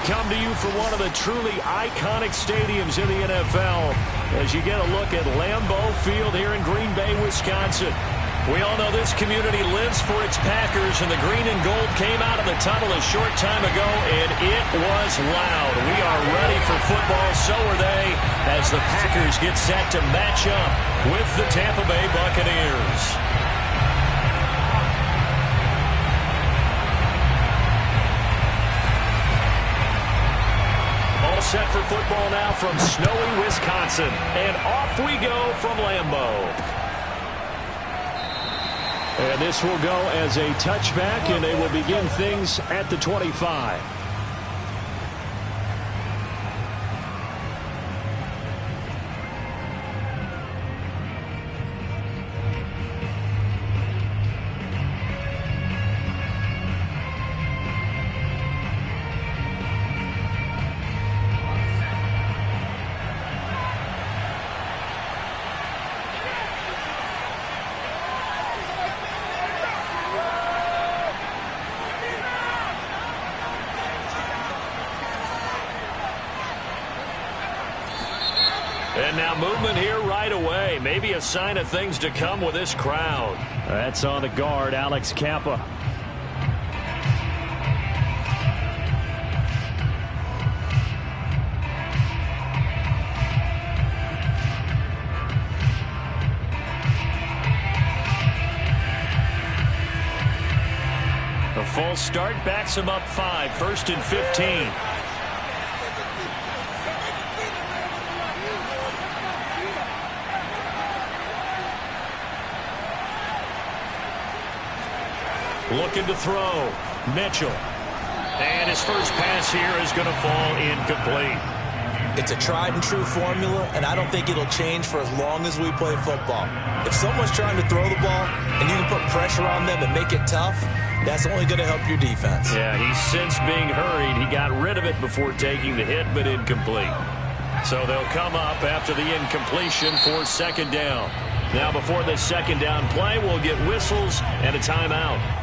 come to you from one of the truly iconic stadiums in the NFL as you get a look at Lambeau Field here in Green Bay, Wisconsin. We all know this community lives for its Packers, and the green and gold came out of the tunnel a short time ago, and it was loud. We are ready for football, so are they, as the Packers get set to match up with the Tampa Bay Buccaneers. All set for football now from snowy Wisconsin, and off we go from Lambeau. And this will go as a touchback, and they will begin things at the 25. And now movement here right away. Maybe a sign of things to come with this crowd. That's on the guard, Alex Kappa. A false start backs him up 5, 1st and 15. Looking to throw. Mitchell. And his first pass here is going to fall incomplete. It's a tried and true formula, and I don't think it'll change for as long as we play football. If someone's trying to throw the ball and you can put pressure on them and make it tough, that's only going to help your defense. Yeah, he's since being hurried. He got rid of it before taking the hit, but incomplete. So they'll come up after the incompletion for second down. Now before this second down play, we'll get whistles and a timeout.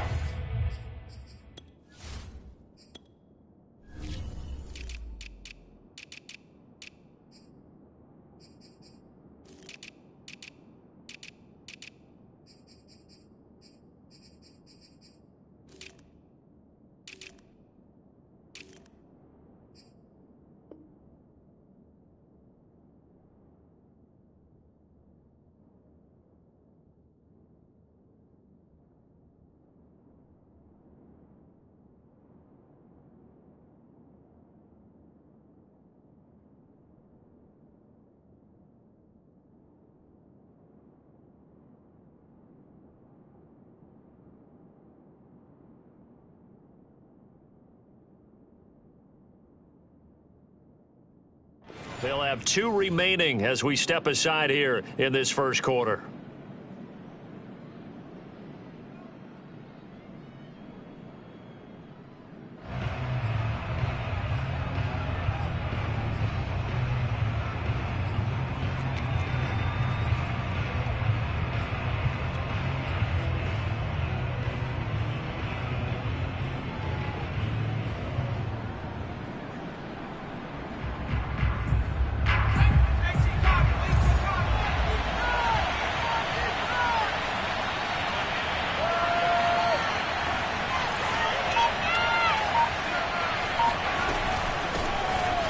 They'll have 2 remaining as we step aside here in this first quarter.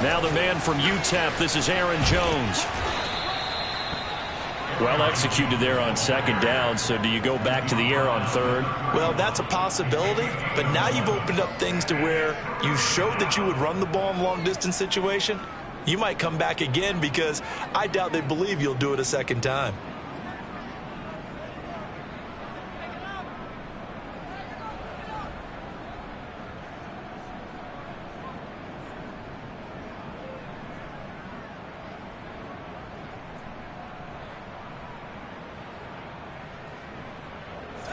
Now the man from UTEP, this is Aaron Jones. Well executed there on second down, so do you go back to the air on third? Well, that's a possibility, but now you've opened up things to where you showed that you would run the ball in long-distance situation. You might come back again because I doubt they believe you'll do it a second time.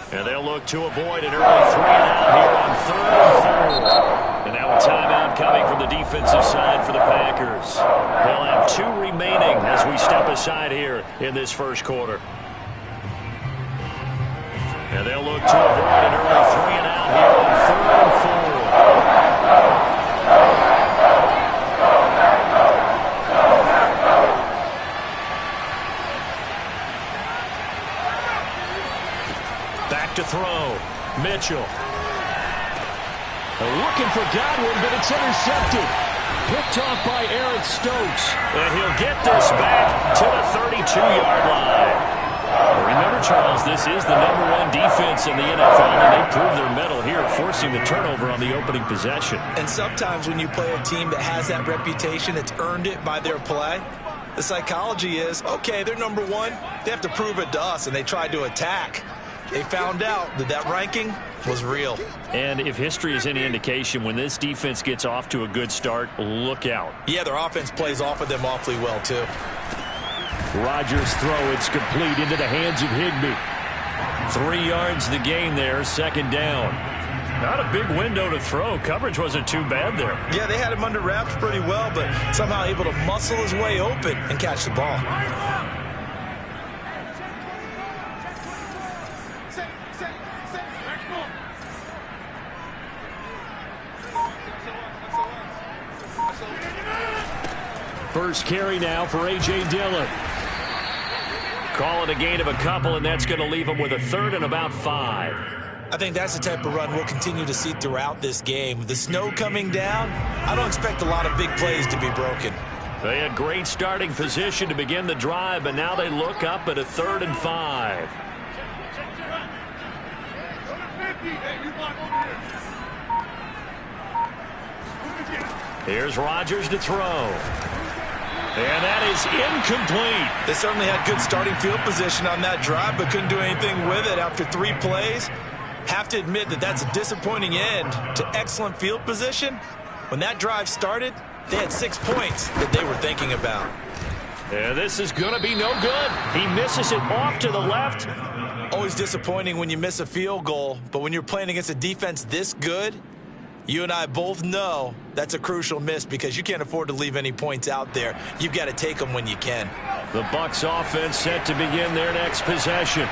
And they'll look to avoid an early 3-and-out here on 3rd and 4. And now a timeout coming from the defensive side for the Packers. They'll have 2 remaining as we step aside here in this first quarter. And they'll look to avoid an early 3-and-out here on 3rd and 4. Mitchell. Looking for Godwin, but it's intercepted. Picked off by Eric Stokes. And he'll get this back to the 32-yard line. Remember, Charles, this is the #1 defense in the NFL, and they proved their mettle here, forcing the turnover on the opening possession. And sometimes when you play a team that has that reputation, it's earned it by their play. The psychology is, okay, they're #1. They have to prove it to us, and they tried to attack. They found out that that ranking was real. And if history is any indication, when this defense gets off to a good start, look out. Yeah, their offense plays off of them awfully well, too. Rodgers' throw, it's complete into the hands of Higbee. 3 yards the gain there, second down. Not a big window to throw. Coverage wasn't too bad there. Yeah, they had him under wraps pretty well, but somehow able to muscle his way open and catch the ball. First carry now for A.J. Dillon. Call it a gain of a couple, and that's going to leave them with a third and about 5. I think that's the type of run we'll continue to see throughout this game. The snow coming down, I don't expect a lot of big plays to be broken. They had great starting position to begin the drive, but now they look up at a 3rd and 5. Here's Rodgers to throw. And that is incomplete. They certainly had good starting field position on that drive, but couldn't do anything with it after 3 plays. Have to admit that that's a disappointing end to excellent field position. When that drive started, they had 6 points that they were thinking about. Yeah, this is going to be no good. He misses it off to the left. Always disappointing when you miss a field goal, but when you're playing against a defense this good, you and I both know that's a crucial miss because you can't afford to leave any points out there. You've got to take them when you can. The Bucs offense set to begin their next possession.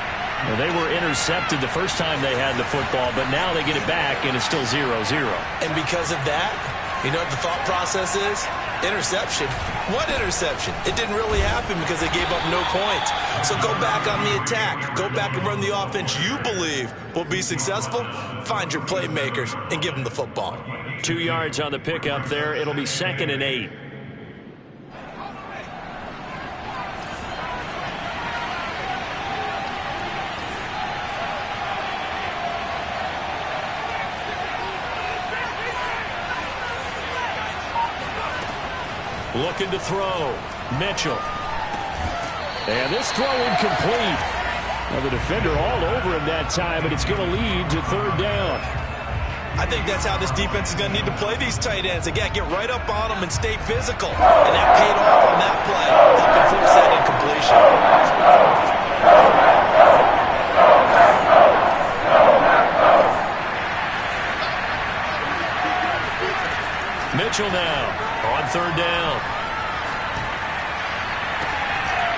Well, they were intercepted the first time they had the football, but now they get it back, and it's still 0-0. And because of that, you know what the thought process is? Interception. What interception? It didn't really happen because they gave up no points. So go back on the attack. Go back and run the offense you believe will be successful. Find your playmakers and give them the football. 2 yards on the pickup there. It'll be 2nd and 8. Looking to throw. Mitchell. And this throw incomplete. Well, the defender all over him that time, but it's going to lead to 3rd down. I think that's how this defense is going to need to play these tight ends. Again, get right up on them and stay physical. And that paid off on that play, helping force that incompletion. Mitchell now on 3rd down.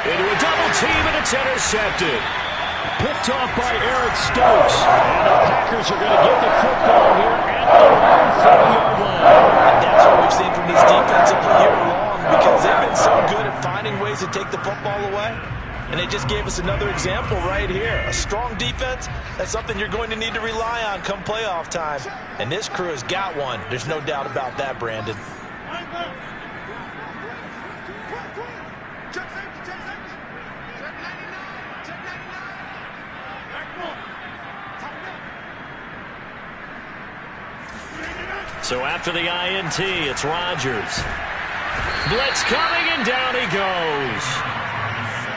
Into a double team, and it's intercepted. Picked off by Eric Stokes. And the Packers are going to get the football here at their own 40-yard line. And that's what we've seen from this defensive year long because they've been so good at finding ways to take the football away. And they just gave us another example right here. A strong defense, that's something you're going to need to rely on come playoff time. And this crew has got one. There's no doubt about that, Brandon. So after the INT, it's Rodgers. Blitz coming, and down he goes.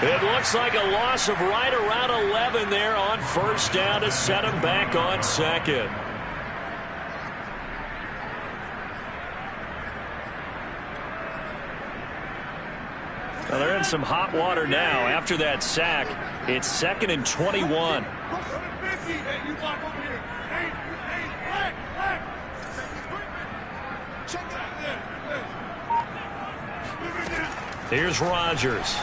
It looks like a loss of right around 11 there on 1st down to set him back on 2nd. Well, they're in some hot water now. After that sack, it's 2nd and 21. Here's Rodgers.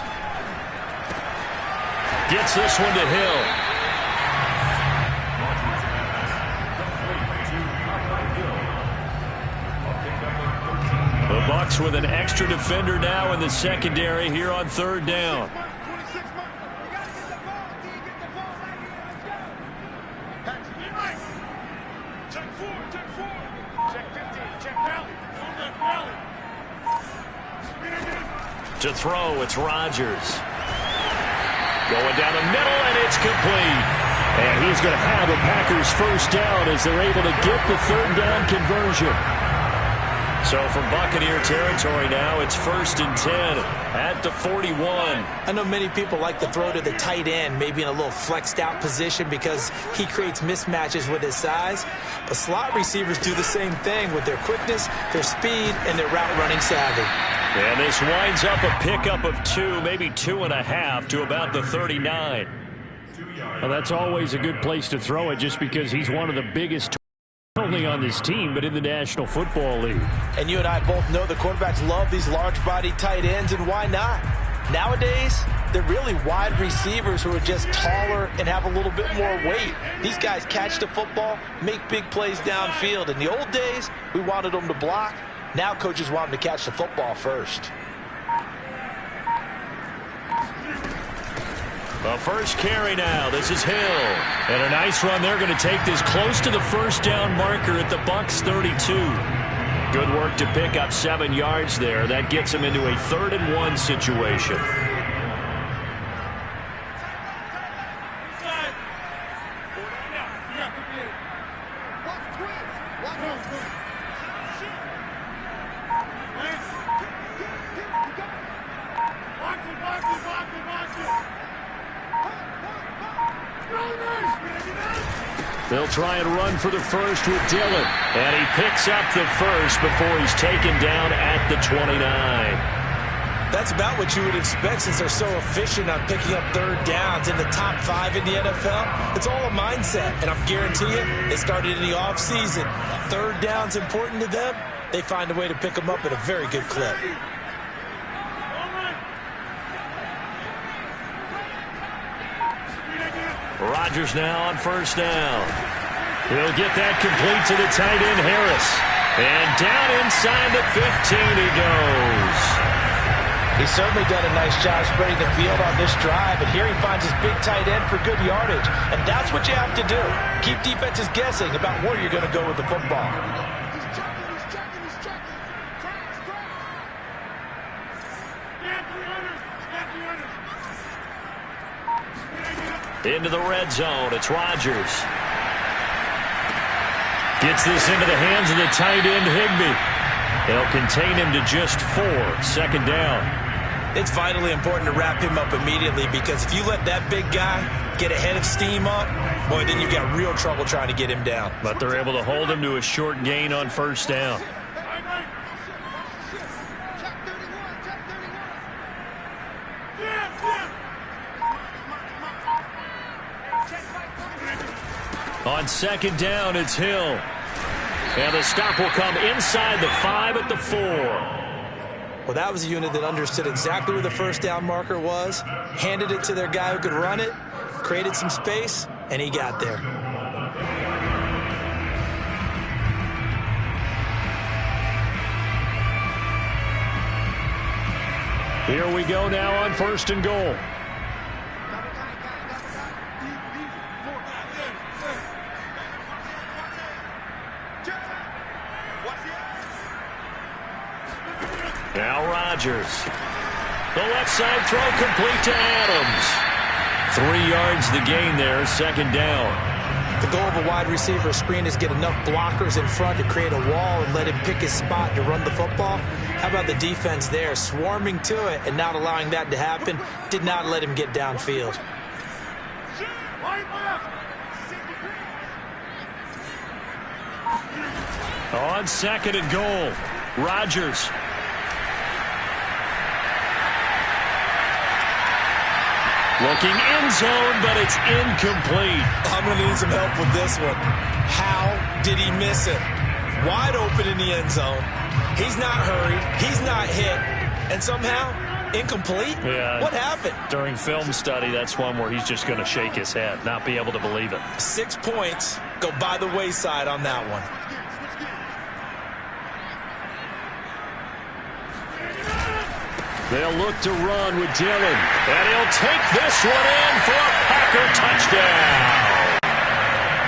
Gets this one to Hill. The Bucs with an extra defender now in the secondary here on 3rd down. To throw, it's Rodgers. Going down the middle, and it's complete. And he's going to have a Packers first down as they're able to get the third down conversion. So from Buccaneer territory now, it's 1st and 10 at the 41. I know many people like to throw to the tight end, maybe in a little flexed out position because he creates mismatches with his size. But slot receivers do the same thing with their quickness, their speed, and their route running savvy. And this winds up a pickup of 2, maybe 2.5 to about the 39. Well, that's always a good place to throw it just because he's one of the biggest not only on this team, but in the National Football League. And you and I both know the quarterbacks love these large-bodied tight ends, and why not? Nowadays, they're really wide receivers who are just taller and have a little bit more weight. These guys catch the football, make big plays downfield. In the old days, we wanted them to block. Now coaches want them to catch the football first. The first carry now. This is Hill. And a nice run. They're going to take this close to the first down marker at the Bucs 32. Good work to pick up 7 yards there. That gets them into a 3rd and 1 situation. They'll try and run for the first with Dillon. And he picks up the first before he's taken down at the 29. That's about what you would expect since they're so efficient on picking up 3rd downs in the top 5 in the NFL. It's all a mindset, and I guarantee you, it started in the offseason. 3rd down's important to them. They find a way to pick them up at a very good clip. Rodgers now on first down. He'll get that complete to the tight end, Harris. And down inside the 15 he goes. He's certainly done a nice job spreading the field on this drive, and here he finds his big tight end for good yardage. And that's what you have to do. Keep defenses guessing about where you're going to go with the football. Into the red zone, it's Rodgers. Gets this into the hands of the tight end, Higbee. They'll contain him to just 4, 2nd down. It's vitally important to wrap him up immediately because if you let that big guy get ahead of steam up, boy, then you've got real trouble trying to get him down. But they're able to hold him to a short gain on first down. On 2nd down, it's Hill. And the stop will come inside the 5 at the 4. Well, that was a unit that understood exactly where the first down marker was, handed it to their guy who could run it, created some space, and he got there. Here we go now on 1st and goal. Now Rodgers. The left side throw complete to Adams. 3 yards the gain there, 2nd down. The goal of a wide receiver screen is get enough blockers in front to create a wall and let him pick his spot to run the football. How about the defense there, swarming to it and not allowing that to happen? Did not let him get downfield. On 2nd and goal, Rodgers. Looking end zone, but it's incomplete. I'm going to need some help with this one. How did he miss it? Wide open in the end zone. He's not hurried. He's not hit. And somehow, incomplete? Yeah. What happened? During film study, that's one where he's just going to shake his head, not be able to believe it. 6 points go by the wayside on that one. They'll look to run with Dillon. And he'll take this one in for a Packer touchdown.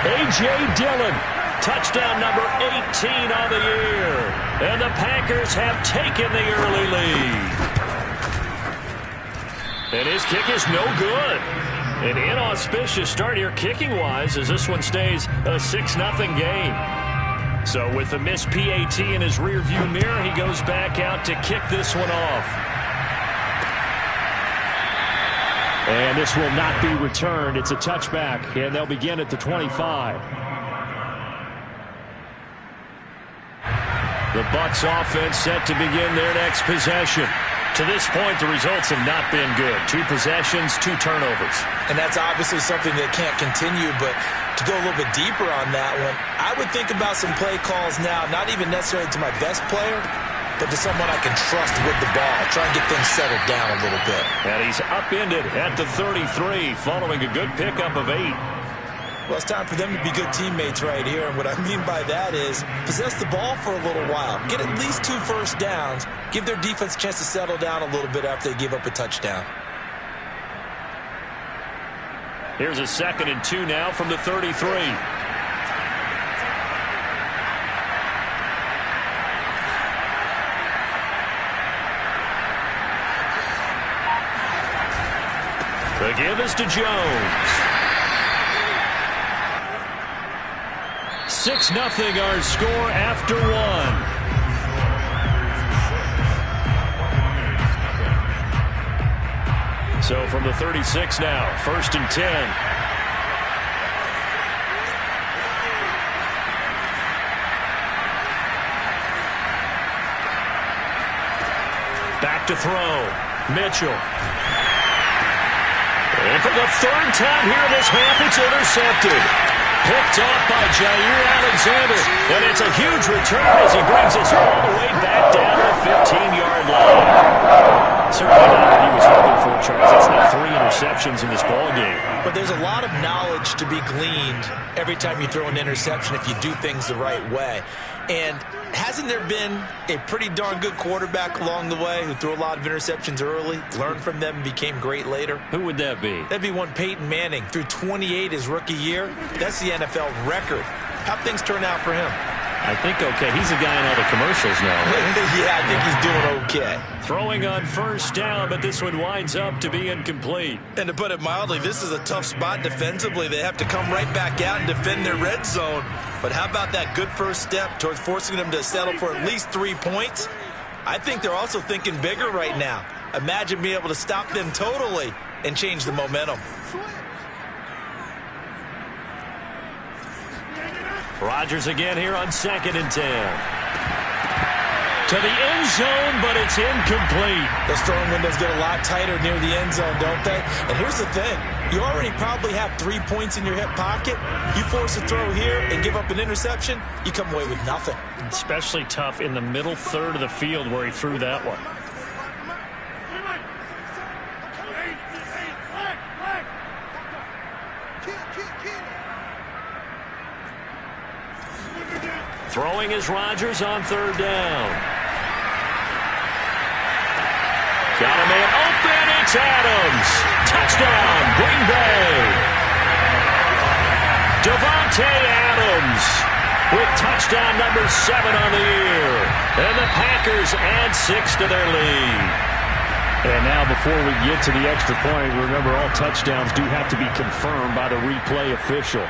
A.J. Dillon, touchdown number 18 on the year. And the Packers have taken the early lead. And his kick is no good. An inauspicious start here kicking-wise as this one stays a 6-0 game. So with the missed PAT in his rearview mirror, he goes back out to kick this one off. And this will not be returned. It's a touchback, and they'll begin at the 25. The Bucs offense set to begin their next possession. To this point, the results have not been good. 2 possessions, 2 turnovers. And that's obviously something that can't continue, but to go a little bit deeper on that one, I would think about some play calls now, not even necessarily to my best player, but to someone I can trust with the ball. Try and get things settled down a little bit. And he's upended at the 33, following a good pickup of 8. Well, it's time for them to be good teammates right here. And what I mean by that is possess the ball for a little while. Get at least 2 first downs. Give their defense a chance to settle down a little bit after they give up a touchdown. Here's a 2nd and 2 now from the 33. The give is to Jones. 6-0 our score after 1. So from the 36 now, 1st and 10. Back to throw. Mitchell. And for the 3rd time here this half, it's intercepted. Picked off by Jair Alexander. And it's a huge return as he brings us all the way back down to the 15-yard line. Certainly not what he was hoping for, Charles. It's now 3 interceptions in this ballgame. But there's a lot of knowledge to be gleaned every time you throw an interception if you do things the right way. And hasn't there been a pretty darn good quarterback along the way who threw a lot of interceptions early, learned from them, and became great later? Who would that be? That'd be one Peyton Manning. Threw 28 his rookie year. That's the NFL record. How'd things turn out for him? I think okay. He's a guy in all the commercials now. Right? Yeah, I think he's doing okay. Throwing on 1st down, but this one winds up to be incomplete. And to put it mildly, this is a tough spot defensively. They have to come right back out and defend their red zone. But how about that good first step towards forcing them to settle for at least 3 points? I think they're also thinking bigger right now. Imagine being able to stop them totally and change the momentum. Rodgers again here on 2nd and 10. To the end zone, but it's incomplete. Those throwing windows get a lot tighter near the end zone, don't they? And here's the thing. You already probably have 3 points in your hip pocket. You force a throw here and give up an interception, you come away with nothing. Especially tough in the middle third of the field where he threw that one. Throwing is Rodgers on 3rd down. Got a man open. It's Adams. Touchdown, Green Bay. Devontae Adams with touchdown number 7 on the year. And the Packers add 6 to their lead. And now before we get to the extra point, remember all touchdowns do have to be confirmed by the replay official.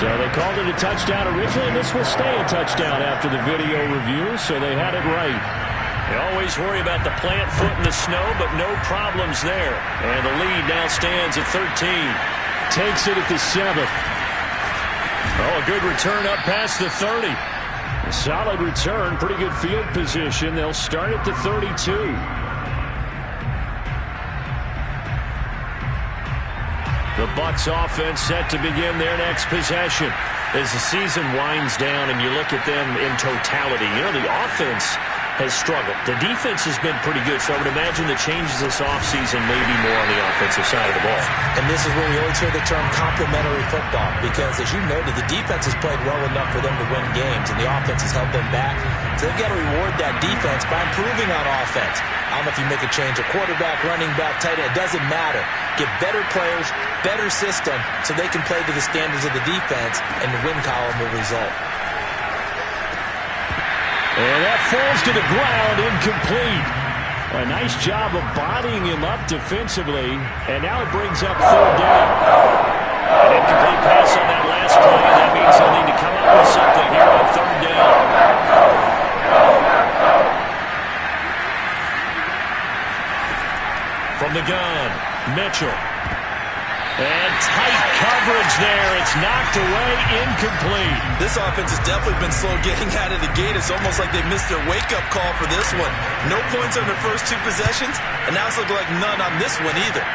So they called it a touchdown originally, and this will stay a touchdown after the video review, so they had it right. They always worry about the plant foot in the snow, but no problems there. And the lead now stands at 13. Takes it at the 7th. Oh, a good return up past the 30. A solid return, pretty good field position. They'll start at the 32. The Bucs offense set to begin their next possession. As the season winds down and you look at them in totality, you know, the offense has struggled. The defense has been pretty good, so I would imagine the changes this offseason may be more on the offensive side of the ball. And this is where we always hear the term complementary football, because as you noted, the defense has played well enough for them to win games, and the offense has held them back. So they've got to reward that defense by improving on offense. I don't know if you make a change, a quarterback, running back, tight end, it doesn't matter. Get better players, better system, so they can play to the standards of the defense, and the win column will result. And that falls to the ground, incomplete. A nice job of bodying him up defensively. And now it brings up third down. An incomplete pass on that last play. That means they'll need to come up with something here on third down. From the gun, Mitchell. And tight coverage there. It's knocked away, incomplete. This offense has definitely been slow getting out of the gate. It's almost like they missed their wake-up call for this one. No points on their first two possessions, and now it's looking like none on this one either.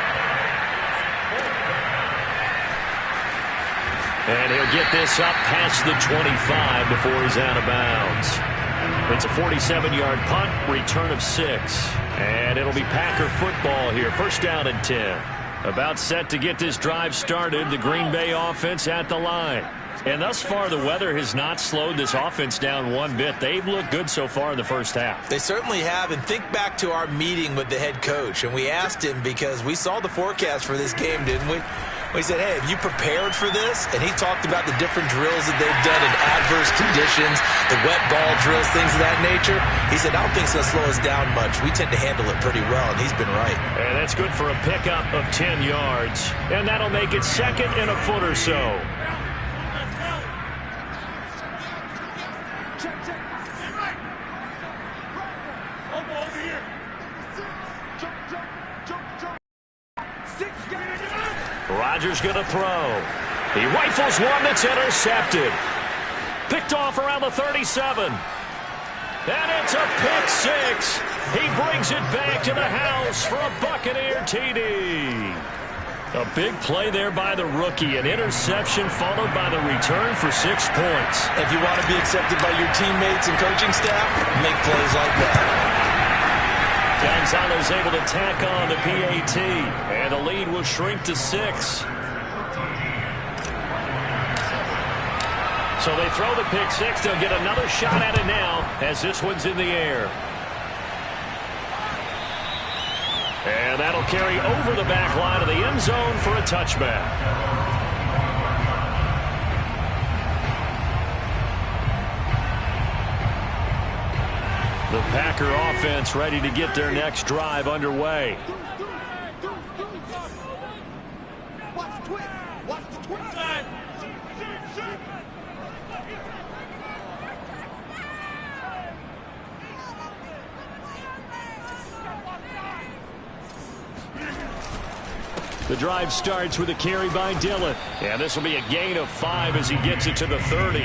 And he'll get this up past the 25 before he's out of bounds. It's a 47-yard punt, return of 6. And it'll be Packer football here. First down and 10. About set to get this drive started. The Green Bay offense at the line. And thus far, the weather has not slowed this offense down one bit. They've looked good so far in the first half. They certainly have. And think back to our meeting with the head coach. And we asked him, because we saw the forecast for this game, didn't we? We said, hey, have you prepared for this? And he talked about the different drills that they've done in adverse conditions, the wet ball drills, things of that nature. He said, I don't think it's going to slow us down much. We tend to handle it pretty well, and he's been right. And that's good for a pickup of 10 yards. And that'll make it second and a foot or so. Rodgers going to throw. He rifles one that's intercepted. Picked off around the 37. And it's a pick six. He brings it back to the house for a Buccaneer TD. A big play there by the rookie. An interception followed by the return for 6 points. If you want to be accepted by your teammates and coaching staff, make plays like that. Gonzalez able to tack on the PAT, and the lead will shrink to 6. So they throw the pick six. They'll get another shot at it now as this one's in the air. And that'll carry over the back line of the end zone for a touchback. The Packer offense ready to get their next drive underway. The drive starts with a carry by Dillon. And this will be a gain of 5 as he gets it to the 30.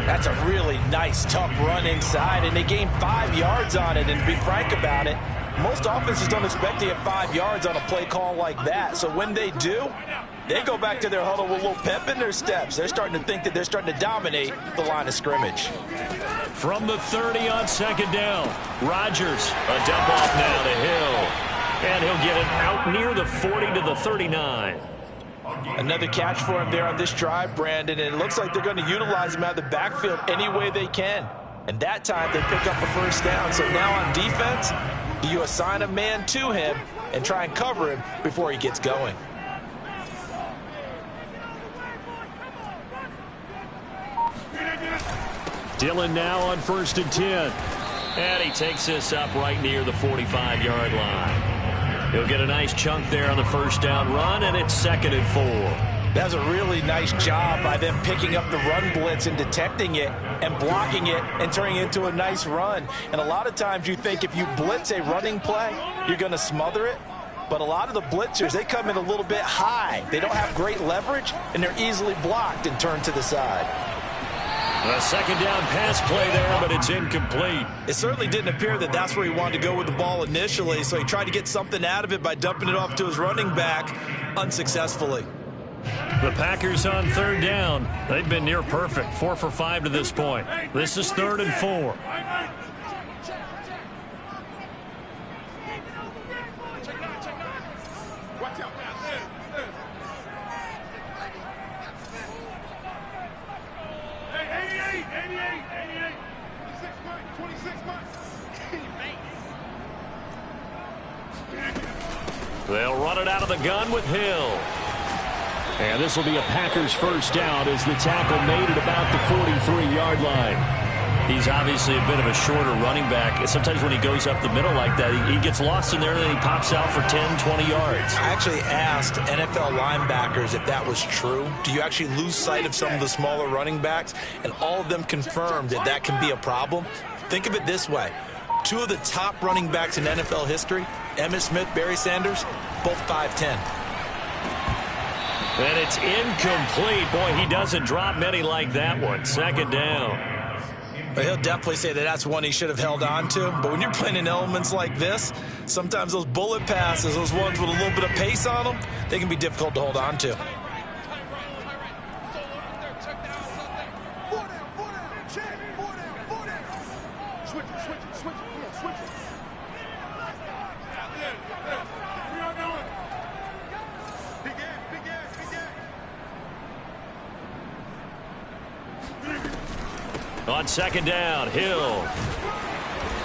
That's a really nice, tough run inside, and they gained 5 yards on it. And to be frank about it, most offenses don't expect to get 5 yards on a play call like that. So when they do, they go back to their huddle with a little pep in their steps. They're starting to think that they're starting to dominate the line of scrimmage. From the 30 on second down, Rodgers, a dump off now to Hill. And he'll get it out near the 40 to the 39. Another catch for him there on this drive, Brandon, and it looks like they're going to utilize him out of the backfield any way they can. And that time they pick up a first down. So now on defense, you assign a man to him and try and cover him before he gets going. Dillon now on 1st and 10. And he takes this up right near the 45-yard line. He'll get a nice chunk there on the first down run, and it's 2nd and 4. That was a really nice job by them picking up the run blitz and detecting it and blocking it and turning it into a nice run. And a lot of times you think if you blitz a running play, you're going to smother it. But a lot of the blitzers, they come in a little bit high. They don't have great leverage, and they're easily blocked and turned to the side. A second down pass play there, but it's incomplete. It certainly didn't appear that that's where he wanted to go with the ball initially, so he tried to get something out of it by dumping it off to his running back unsuccessfully. The Packers on 3rd down. They've been near perfect, 4 for 5 to this point. This is 3rd and 4. They'll run it out of the gun with Hill. And this will be a Packers first down as the tackle made at about the 43-yard line. He's obviously a bit of a shorter running back. Sometimes when he goes up the middle like that, he gets lost in there and then he pops out for 10, 20 yards. I actually asked NFL linebackers if that was true. Do you actually lose sight of some of the smaller running backs? And all of them confirmed that that can be a problem. Think of it this way. Two of the top running backs in NFL history, Emmitt Smith, Barry Sanders, both 5'10". And it's incomplete. Boy, he doesn't drop many like that one. Second down. But he'll definitely say that that's one he should have held on to. But when you're playing in elements like this, sometimes those bullet passes, those ones with a little bit of pace on them, they can be difficult to hold on to. On second down, Hill.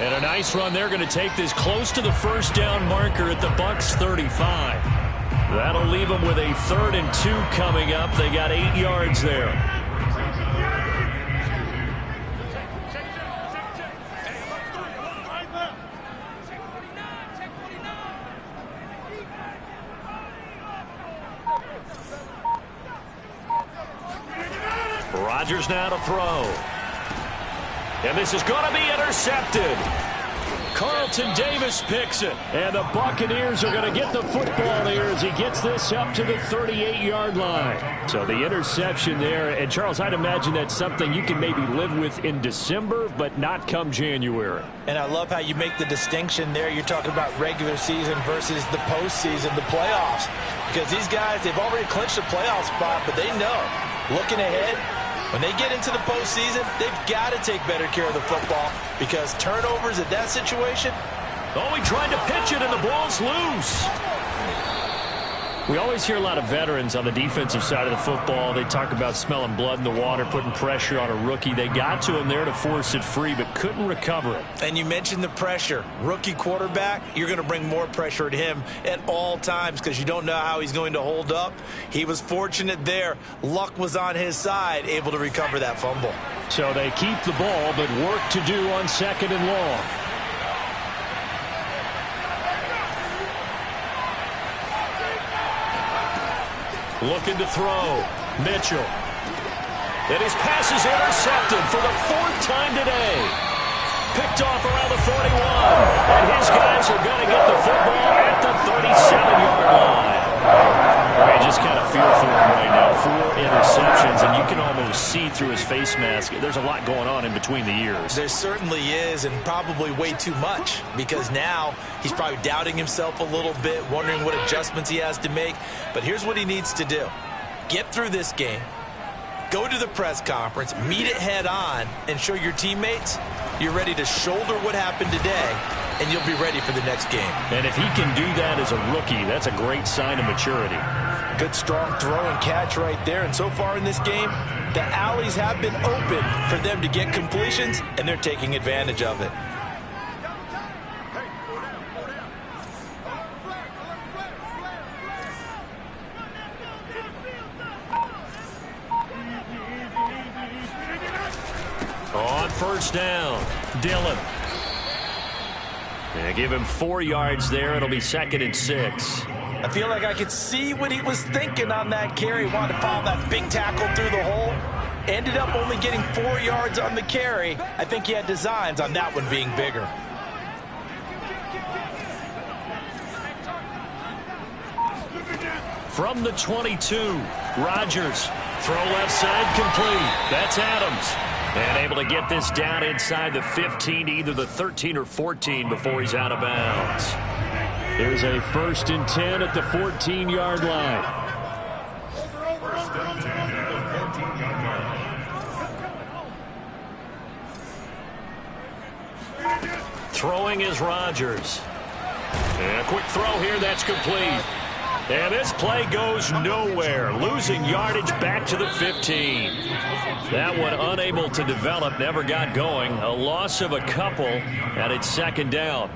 And a nice run. They're going to take this close to the first down marker at the Bucs 35. That'll leave them with a 3rd and 2 coming up. They got 8 yards there. Rodgers now to throw. And this is going to be intercepted. Carlton Davis picks it. And the Buccaneers are going to get the football here as he gets this up to the 38-yard line. So the interception there. And, Charles, I'd imagine that's something you can maybe live with in December, but not come January. And I love how you make the distinction there. You're talking about regular season versus the postseason, the playoffs. Because these guys, they've already clinched a playoff spot, but they know, looking ahead, when they get into the postseason, they've got to take better care of the football because turnovers in that situation. Oh, he tried to pitch it, and the ball's loose. We always hear a lot of veterans on the defensive side of the football. They talk about smelling blood in the water, putting pressure on a rookie. They got to him there to force it free, but couldn't recover it. And you mentioned the pressure. Rookie quarterback, you're going to bring more pressure at him at all times because you don't know how he's going to hold up. He was fortunate there. Luck was on his side, able to recover that fumble. So they keep the ball, but work to do on 2nd and long. Looking to throw. Mitchell. And his pass is intercepted for the 4th time today. Picked off around the 41. And his guys are going to get the football at the 37-yard line. I just kind of feel for him right now. 4 interceptions, and you can almost see through his face mask. There's a lot going on in between the ears. There certainly is, and probably way too much, because now he's probably doubting himself a little bit, wondering what adjustments he has to make. But here's what he needs to do. Get through this game, go to the press conference, meet it head on, and show your teammates you're ready to shoulder what happened today, and you'll be ready for the next game. And if he can do that as a rookie, that's a great sign of maturity. Good strong throw and catch right there. And so far in this game, the alleys have been open for them to get completions, and they're taking advantage of it. On first down, Dillon. And give him 4 yards there. It'll be 2nd and 6. I feel like I could see what he was thinking on that carry. Wanted to follow that big tackle through the hole. Ended up only getting 4 yards on the carry. I think he had designs on that one being bigger. From the 22, Rodgers. Throw left side complete. That's Adams. And able to get this down inside the 15, either the 13 or 14 before he's out of bounds. Here's a 1st and 10 at the 14-yard line. Throwing is Rodgers. And a quick throw here, that's complete. And this play goes nowhere. Losing yardage back to the 15. That one unable to develop, never got going. A loss of a couple, and it's 2nd down.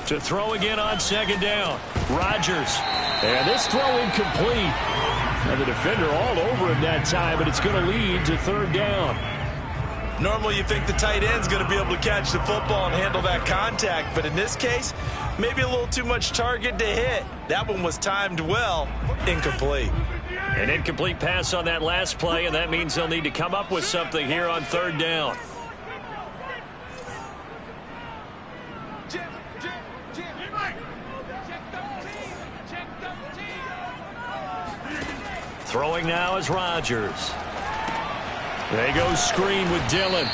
To throw again on second down. Rodgers. And this throw incomplete. And the defender all over him that time, but it's going to lead to third down. Normally you think the tight end's going to be able to catch the football and handle that contact, but in this case, maybe a little too much target to hit. That one was timed well. Incomplete. An incomplete pass on that last play, and that means they'll need to come up with something here on third down. Throwing now is Rodgers. They go screen with Dillon.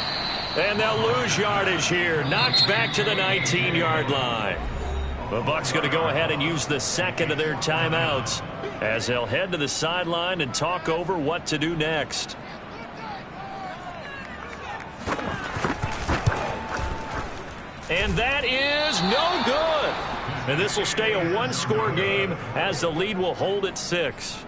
And they'll lose yardage here. Knocked back to the 19-yard line. The Bucs going to go ahead and use the second of their timeouts as they'll head to the sideline and talk over what to do next. And that is no good. And this will stay a one-score game as the lead will hold at 6.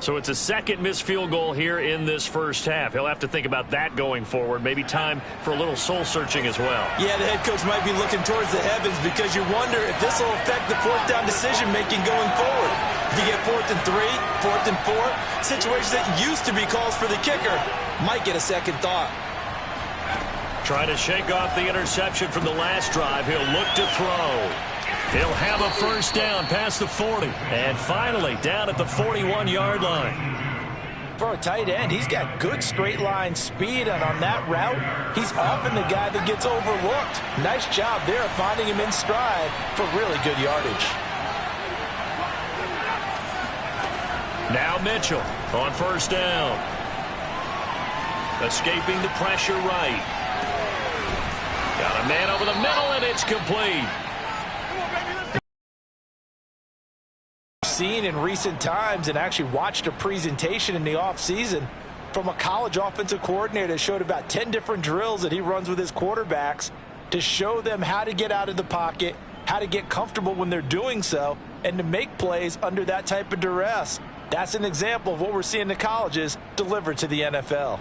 So it's a second missed field goal here in this first half. He'll have to think about that going forward. Maybe time for a little soul-searching as well. Yeah, the head coach might be looking towards the heavens because you wonder if this will affect the fourth down decision-making going forward. If you get 4th and 3, 4th and 4, situations that used to be calls for the kicker might get a second thought. Trying to shake off the interception from the last drive. He'll look to throw. He'll have a first down past the 40. And finally, down at the 41-yard line. For a tight end, he's got good straight-line speed, and on that route, he's often the guy that gets overlooked. Nice job there of finding him in stride for really good yardage. Now Mitchell on first down. Escaping the pressure right. Got a man over the middle, and it's complete. Seen in recent times and actually watched a presentation in the offseason from a college offensive coordinator that showed about 10 different drills that he runs with his quarterbacks to show them how to get out of the pocket, how to get comfortable when they're doing so, and to make plays under that type of duress. That's an example of what we're seeing in the colleges delivered to the NFL.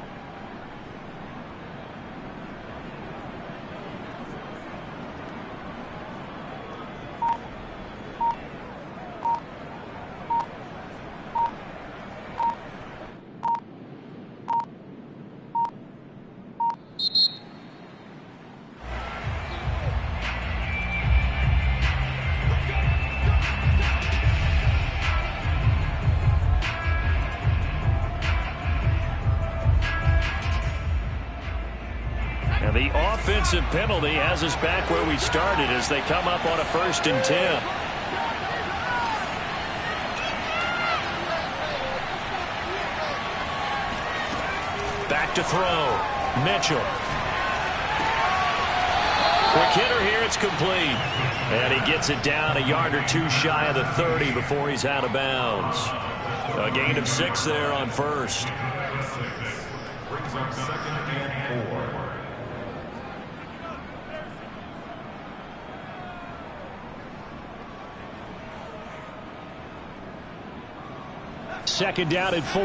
And the offensive penalty has us back where we started as they come up on a 1st and 10. Back to throw. Mitchell. Quick hitter here. It's complete. And he gets it down a yard or two shy of the 30 before he's out of bounds. A gain of 6 there on first. Brings up 2nd and 4. Second down at 4.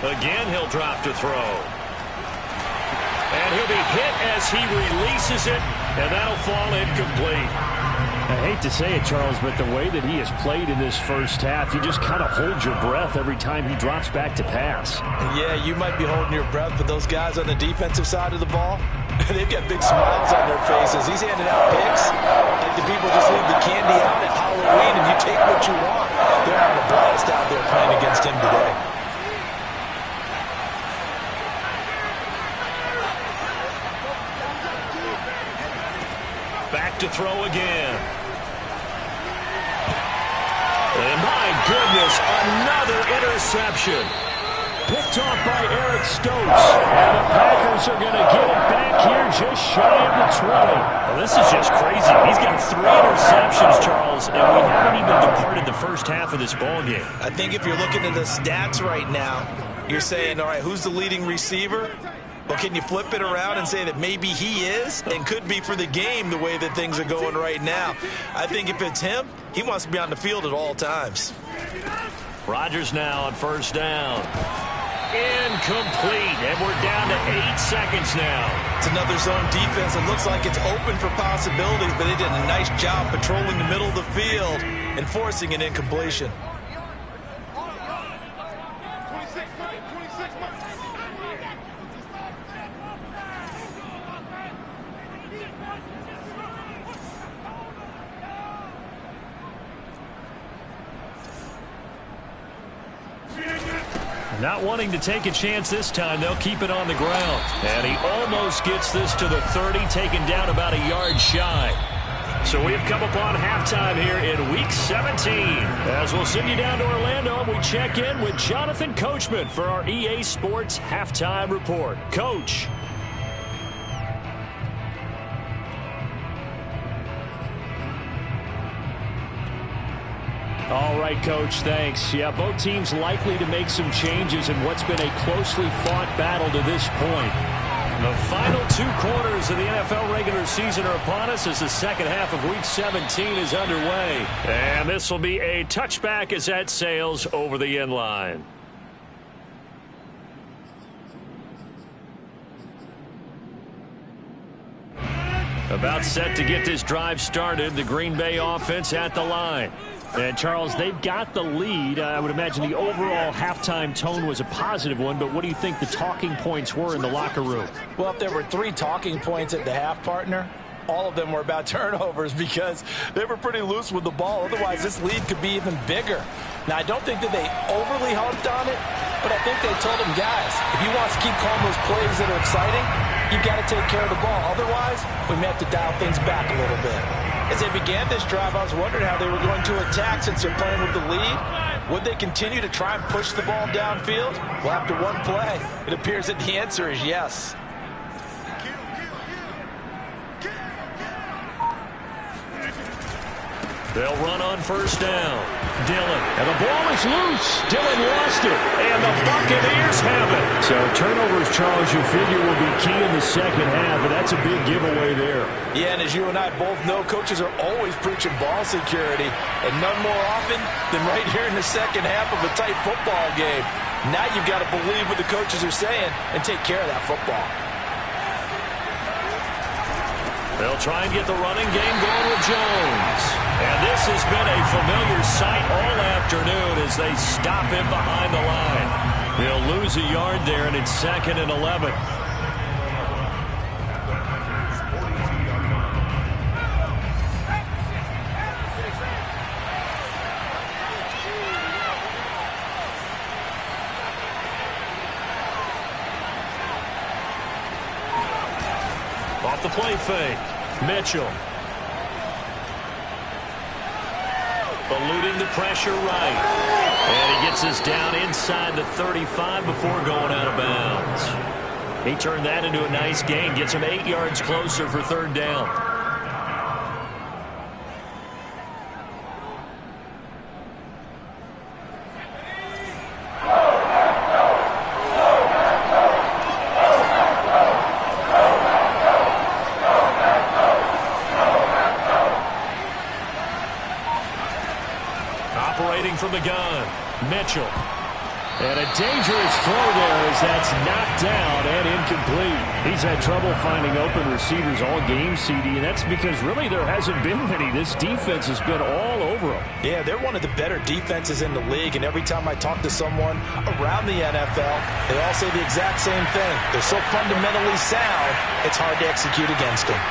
Again, he'll drop to throw. And he'll be hit as he releases it, and that'll fall incomplete. I hate to say it, Charles, but the way that he has played in this first half, you just kind of hold your breath every time he drops back to pass. Yeah, you might be holding your breath, but those guys on the defensive side of the ball, they've got big smiles on their faces. He's handing out picks like the people just leave the candy out at Halloween and you take what you want. They're having a blast out there playing against him today. Back to throw again. And my goodness, another interception. Picked off by Eric Stokes. And the Packers are going to get it back here just shy of the 20. Well, this is just crazy. He's got 3 interceptions, Charles, and we haven't even departed the first half of this ballgame. I think if you're looking at the stats right now, you're saying, all right, who's the leading receiver? Well, can you flip it around and say that maybe he is and could be for the game the way that things are going right now? I think if it's him, he wants to be on the field at all times. Rodgers now on first down. Incomplete, and we're down to 8 seconds now. It's another zone defense. It looks like it's open for possibilities, but they did a nice job patrolling the middle of the field and forcing an incompletion. Not wanting to take a chance this time, they'll keep it on the ground. And he almost gets this to the 30, taken down about a yard shy. So we've come upon halftime here in Week 17. As we'll send you down to Orlando, we check in with Jonathan Coachman for our EA Sports Halftime Report. Coach. All right, Coach, thanks. Yeah, both teams likely to make some changes in what's been a closely fought battle to this point. The final 2 quarters of the NFL regular season are upon us as the second half of Week 17 is underway. And this will be a touchback as that sails over the end line. About set to get this drive started, the Green Bay offense at the line. And, Charles, they've got the lead. I would imagine the overall halftime tone was a positive one, but what do you think the talking points were in the locker room? Well, if there were 3 talking points at the half, partner, all of them were about turnovers because they were pretty loose with the ball. Otherwise, this lead could be even bigger. Now, I don't think that they overly harped on it, but I think they told them, guys, if you want to keep calling those plays that are exciting, you've got to take care of the ball. Otherwise, we may have to dial things back a little bit. As they began this drive, I was wondering how they were going to attack since they're playing with the lead. Would they continue to try and push the ball downfield? Well, after one play, it appears that the answer is yes. They'll run on first down. Dillon, and the ball is loose. Dillon lost it, and the Buccaneers have it. So turnovers, Charles, you figure will be key in the second half, and that's a big giveaway there. Yeah, and as you and I both know, coaches are always preaching ball security, and none more often than right here in the second half of a tight football game. Now you've got to believe what the coaches are saying and take care of that football. They'll try and get the running game going with Jones. And this has been a familiar sight all afternoon as they stop him behind the line. They'll lose a yard there, and it's 2nd and 11. Off the play fake. Mitchell. Eluding the pressure right. And he gets us down inside the 35 before going out of bounds. He turned that into a nice gain. Gets him 8 yards closer for 3rd down. From the gun, Mitchell. And a dangerous throw there as that's knocked down and incomplete. He's had trouble finding open receivers all game, CD, and that's because really there hasn't been many. This defense has been all over them. Yeah, they're one of the better defenses in the league, and every time I talk to someone around the NFL, they all say the exact same thing. They're so fundamentally sound, it's hard to execute against them.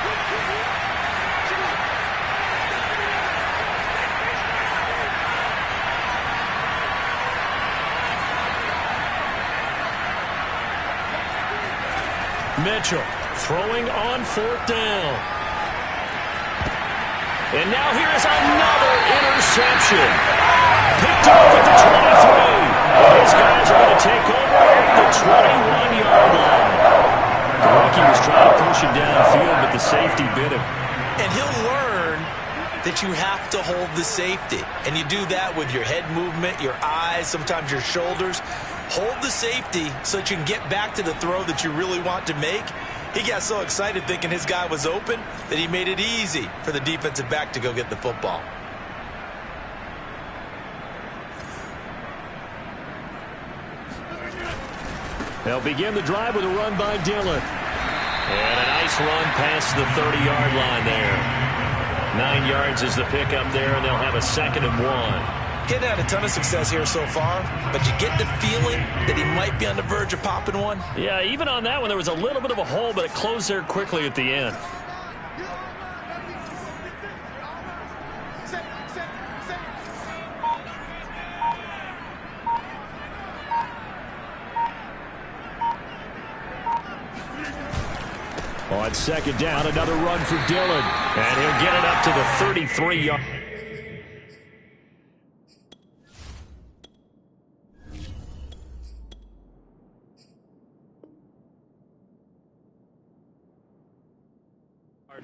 Mitchell throwing on 4th down. And now here is another interception. Picked off at the 23. And his guys are going to take over at the 21-yard line. The rookie was trying to push him downfield, but the safety bit him. And he'll learn that you have to hold the safety. And you do that with your head movement, your eyes, sometimes your shoulders. hold the safety so that you can get back to the throw that you really want to make. He got so excited thinking his guy was open that he made it easy for the defensive back to go get the football. They'll begin the drive with a run by Dillon. And a nice run past the 30-yard line there. 9 yards is the pickup there, and they'll have a 2nd and 1. Getting had a ton of success here so far, but you get the feeling that he might be on the verge of popping one. Yeah, even on that one, there was a little bit of a hole, but it closed there quickly at the end. On 2nd down, another run for Dillon, and he'll get it up to the 33-yard.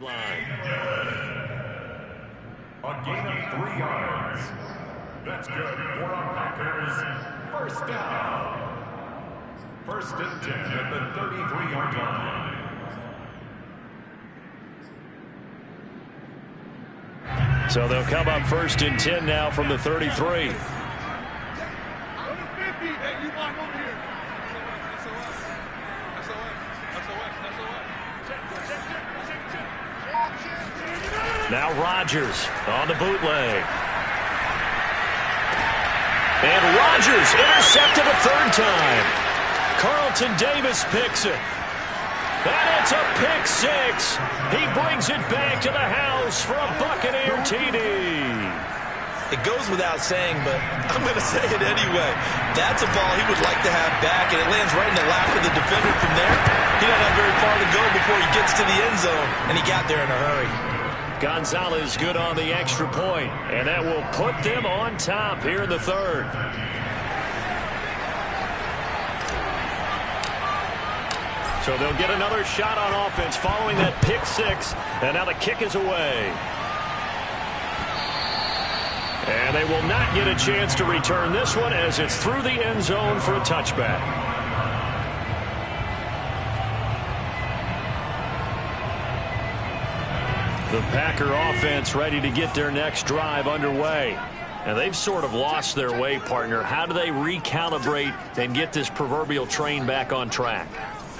Line. A gain of 3 yards. That's good for our Packers. 1st down. 1st and 10 at the 33-yard line. So they'll come up 1st and 10 now from the 33. Now Rodgers on the bootleg. And Rodgers intercepted a 3rd time. Carlton Davis picks it. And it's a pick 6. He brings it back to the house for a Buccaneer TD. It goes without saying, but I'm going to say it anyway. That's a ball he would like to have back, and it lands right in the lap of the defender from there. He doesn't have very far to go before he gets to the end zone, and he got there in a hurry. Gonzalez good on the extra point, and that will put them on top here in the 3rd. So they'll get another shot on offense following that pick 6, and now the kick is away. And they will not get a chance to return this one as it's through the end zone for a touchback. The Packer offense ready to get their next drive underway. And they've sort of lost their way, partner. How do they recalibrate and get this proverbial train back on track?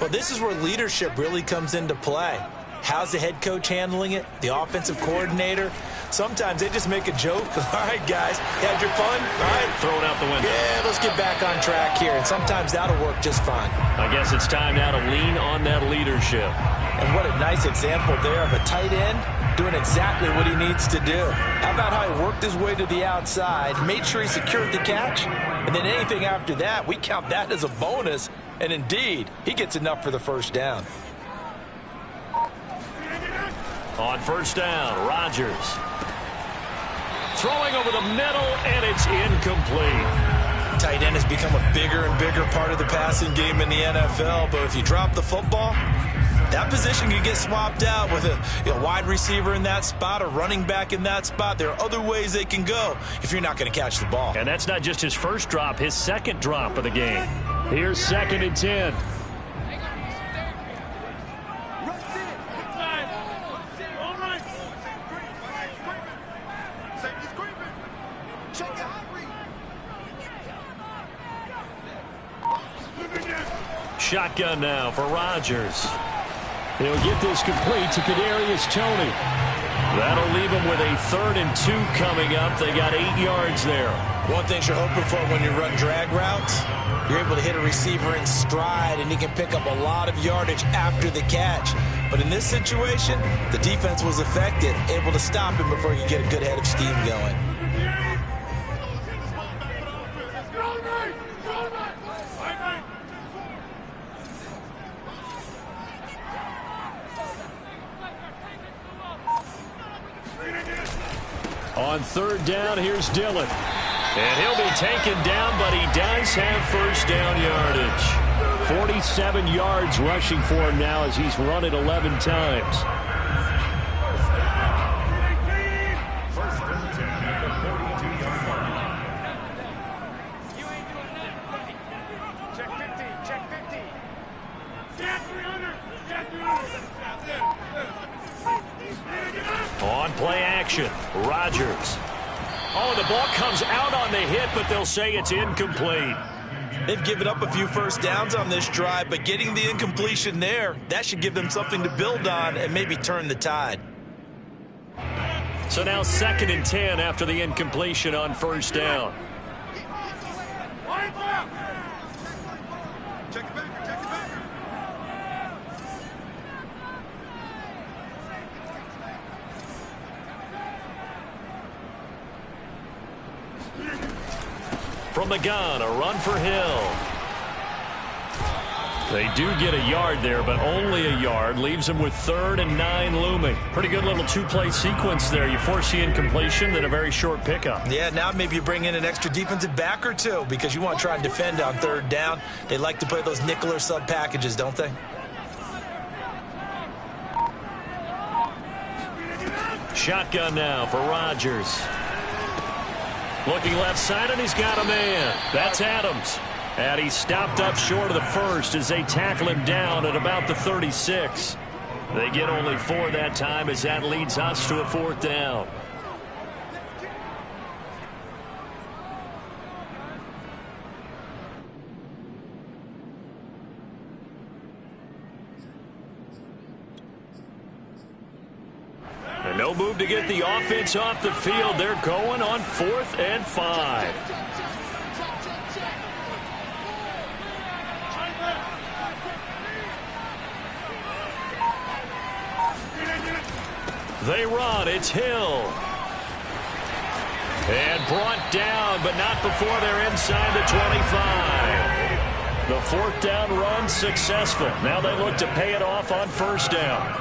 Well, this is where leadership really comes into play. How's the head coach handling it? The offensive coordinator? Sometimes they just make a joke. All right, guys, you had your fun? All right. Throw it out the window. Yeah, let's get back on track here. And sometimes that'll work just fine. I guess it's time now to lean on that leadership. And what a nice example there of a tight end doing exactly what he needs to do. How about how he worked his way to the outside, made sure he secured the catch, and then anything after that, we count that as a bonus. And indeed, he gets enough for the 1st down. On 1st down, Rodgers. Throwing over the middle, and it's incomplete. Tight end has become a bigger and bigger part of the passing game in the NFL, but if you drop the football, that position can get swapped out with a wide receiver in that spot, a running back in that spot. There are other ways they can go if you're not going to catch the ball. And that's not just his 1st drop, his 2nd drop of the game. Here's 2nd and 10. Shotgun now for Rodgers. He'll get this complete to Kadarius Toney. That'll leave him with a 3rd and 2 coming up. They got 8 yards there. One thing you're hoping for when you run drag routes, you're able to hit a receiver in stride, and he can pick up a lot of yardage after the catch. But in this situation, the defense was effective, able to stop him before he could get a good head of steam going. On 3rd down, here's Dillon. And he'll be taken down, but he does have 1st down yardage. 47 yards rushing for him now as he's run it 11 times. 1st and 10 at the 42-yard line. action. Rodgers. Oh, the ball comes out on the hit, but they'll say it's incomplete. They've given up a few first downs on this drive, but getting the incompletion there, that should give them something to build on and maybe turn the tide. So now 2nd and 10 after the incompletion on first down. From the gun, a run for Hill. They do get a yard there, but only a yard. Leaves them with 3rd and 9 looming. Pretty good little two-play sequence there. You force the incompletion, then a very short pickup. Yeah, now maybe you bring in an extra defensive back or two because you want to try and defend on 3rd down. They like to play those nickel or sub packages, don't they? Shotgun now for Rodgers. Looking left side, and he's got a man. That's Adams. And he stopped up short of the first as they tackle him down at about the 36. They get only 4 that time as that leads us to a 4th down. And no move to get the offense off the field. They're going on 4th and 5. They run. It's Hill. And brought down, but not before they're inside the 25. The 4th down run successful. Now they look to pay it off on first down.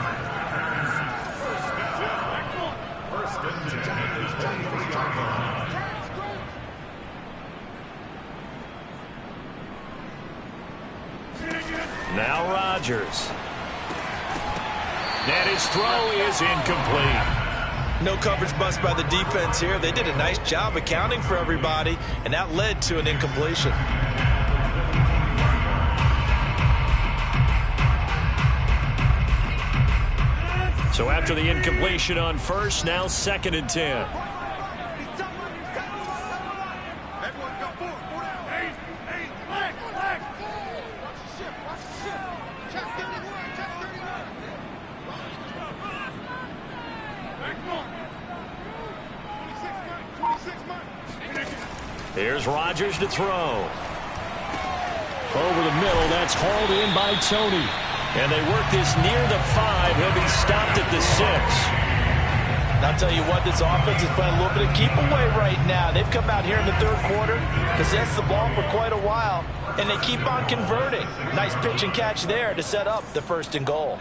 Now Rodgers. And his throw is incomplete. No coverage bust by the defense here. They did a nice job accounting for everybody, and that led to an incompletion. So after the incompletion on first, now 2nd and 10. Here's Rodgers to throw. Over the middle, that's hauled in by Tony. And they work this near the 5. He'll be stopped at the 6. And I'll tell you what, this offense is playing a little bit of keep away right now. They've come out here in the 3rd quarter, possessed the ball for quite a while, and they keep on converting. Nice pitch and catch there to set up the 1st and goal.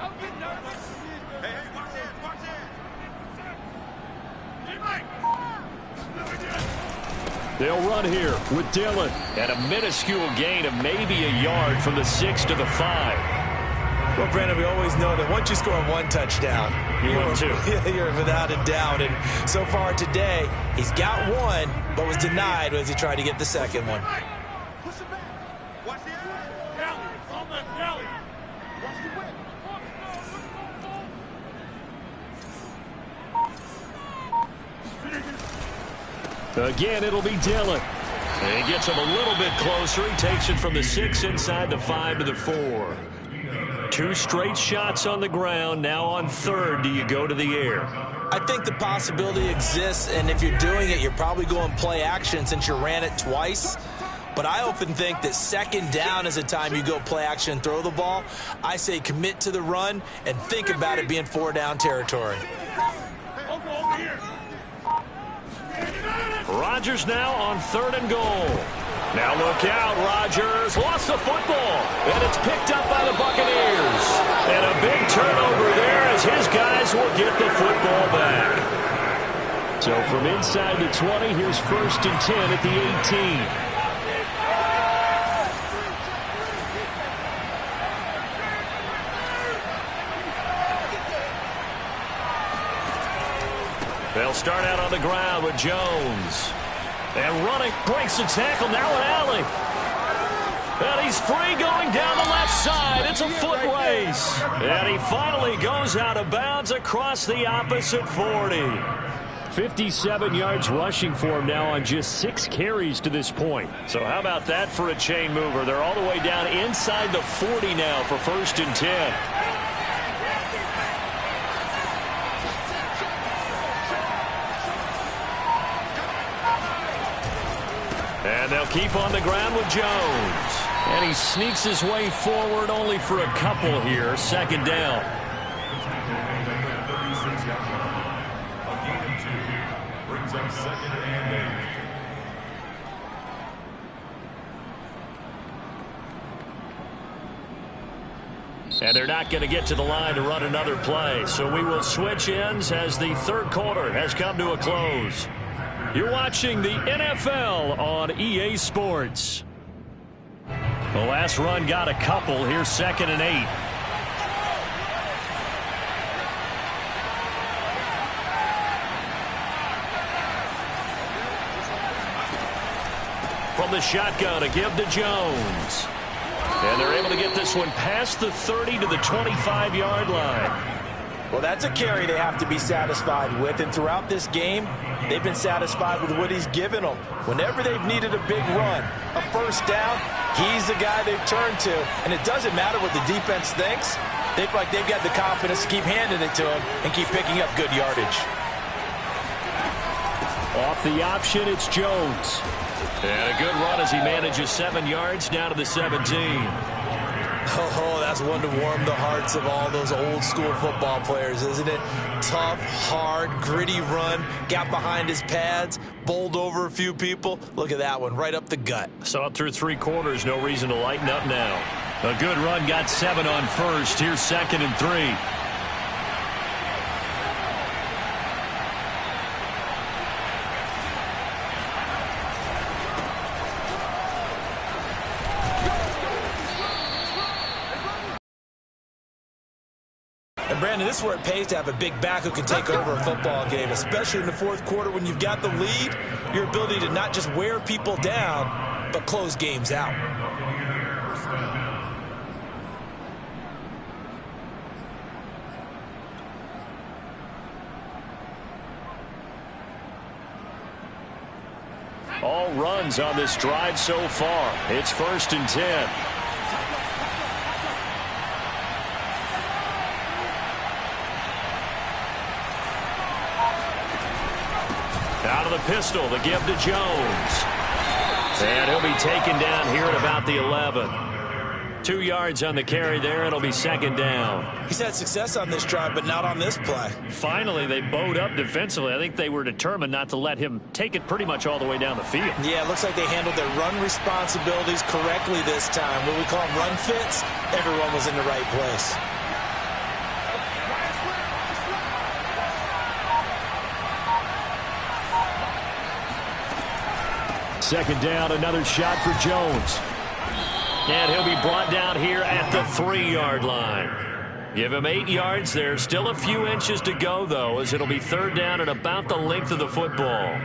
They'll run here with Dillon. And a minuscule gain of maybe a yard from the 6 to the 5. Well, Brandon, we always know that once you score 1 touchdown, you're without a doubt. And so far today, he's got 1, but was denied as he tried to get the 2nd one. Again, it'll be Dillon. And he gets him a little bit closer. He takes it from the 6 inside the 5 to the 4. 2 straight shots on the ground. Now on 3rd, do you go to the air? I think the possibility exists, and if you're doing it, you're probably going play action since you ran it twice. But I often think that 2nd down is a time you go play action and throw the ball. I say commit to the run and think about it being 4-down territory. Rodgers now on 3rd and goal. Now look out, Rodgers lost the football, and it's picked up by the Buccaneers. And a big turnover there as his guys will get the football back. So from inside the 20, here's 1st and 10 at the 18. They'll start out on the ground with Jones. And running, breaks the tackle, now an alley. And he's free going down the left side. It's a foot race. And he finally goes out of bounds across the opposite 40. 57 yards rushing for him now on just 6 carries to this point. So how about that for a chain mover? They're all the way down inside the 40 now for 1st and 10. And they'll keep on the ground with Jones. And he sneaks his way forward only for a couple here. 2nd down. Brings up 2nd and 8. And they're not going to get to the line to run another play. So we will switch ends as the 3rd quarter has come to a close. You're watching the NFL on EA Sports. The last run got a couple. Here's 2nd and 8. From the shotgun, a give to Jones. And they're able to get this one past the 30 to the 25-yard line. Well, that's a carry they have to be satisfied with, and throughout this game, they've been satisfied with what he's given them. Whenever they've needed a big run, a 1st down, he's the guy they've turned to, and it doesn't matter what the defense thinks. They feel like they've got the confidence to keep handing it to him and keep picking up good yardage. Off the option, it's Jones. And a good run as he manages 7 yards down to the 17. Oh, that's one to warm the hearts of all those old school football players, isn't it? Tough, hard, gritty run, got behind his pads, bowled over a few people. Look at that one, right up the gut. So up through 3 quarters, no reason to lighten up now. A good run, got 7 on 1st. Here's 2nd and 3. Brandon, this is where it pays to have a big back who can take over a football game, especially in the 4th quarter when you've got the lead. Your ability to not just wear people down, but close games out. All runs on this drive so far. It's 1st and 10. Out of the pistol, the give to Jones. And he'll be taken down here at about the 11. 2 yards on the carry there. It'll be 2nd down. He's had success on this drive, but not on this play. Finally, they bowed up defensively. I think they were determined not to let him take it pretty much all the way down the field. Yeah, it looks like they handled their run responsibilities correctly this time. What we call them run fits, everyone was in the right place. Second down, another shot for Jones. And he'll be brought down here at the 3-yard line. Give him 8 yards. There's still a few inches to go, though, as it'll be 3rd down and about the length of the football.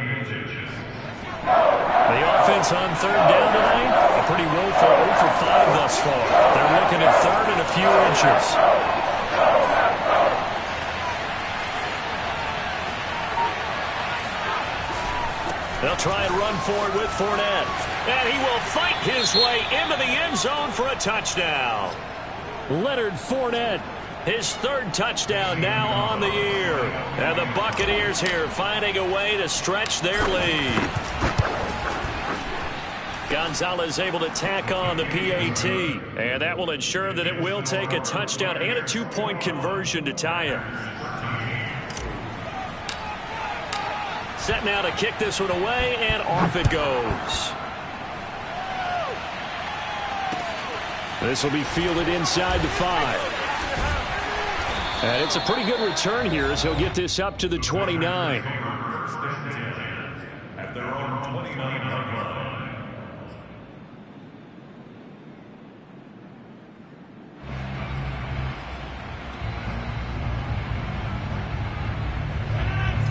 The offense on 3rd down tonight, a pretty woeful 0 for 5 thus far. They're looking at 3rd and a few inches. They'll try and run forward with Fournette. And he will fight his way into the end zone for a touchdown. Leonard Fournette, his 3rd touchdown now on the year. And the Buccaneers here finding a way to stretch their lead. Gonzalez able to tack on the PAT. And that will ensure that it will take a touchdown and a 2-point conversion to tie it. Set now to kick this one away, and off it goes. This will be fielded inside the 5. And it's a pretty good return here as he'll get this up to the 29. First and 10 at their own 29-yard line.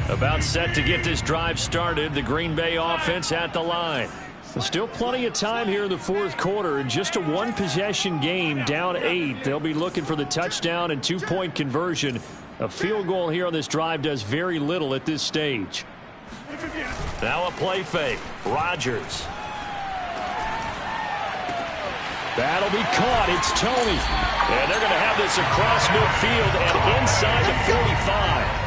About set to get this drive started. The Green Bay offense at the line. Still plenty of time here in the 4th quarter. In just a 1-possession game, down 8. They'll be looking for the touchdown and 2-point conversion A field goal here on this drive does very little at this stage. Now a play fake. Rodgers. That'll be caught. It's Tony. And they're going to have this across midfield and inside the 45.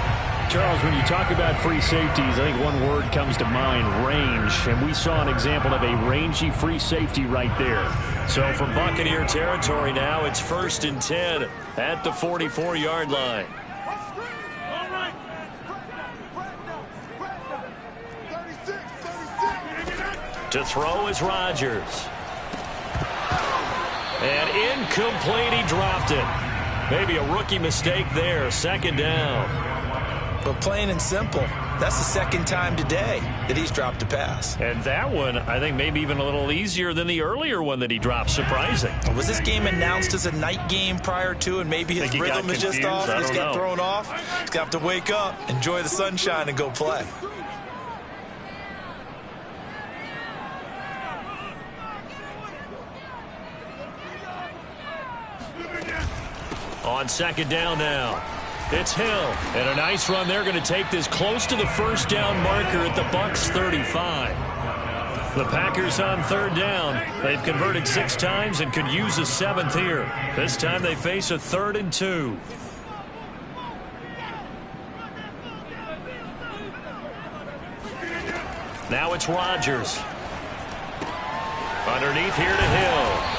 Charles, when you talk about free safeties, I think one word comes to mind, range. And we saw an example of a rangy free safety right there. So from Buccaneer territory now, it's 1st and 10 at the 44-yard line. To throw is Rodgers. And incomplete, he dropped it. Maybe a rookie mistake there, 2nd down. But plain and simple, that's the 2nd time today that he's dropped a pass. And that one, I think, maybe even a little easier than the earlier one that he dropped. Surprising. Was this game announced as a night game prior to, and maybe his rhythm is just off? He's got thrown off. He's got to wake up, enjoy the sunshine, and go play. On 2nd down now. It's Hill. And a nice run. They're going to take this close to the 1st down marker at the Bucs 35. The Packers on 3rd down. They've converted 6 times and could use a 7th here. This time they face a 3rd and 2. Now it's Rodgers. Underneath here to Hill.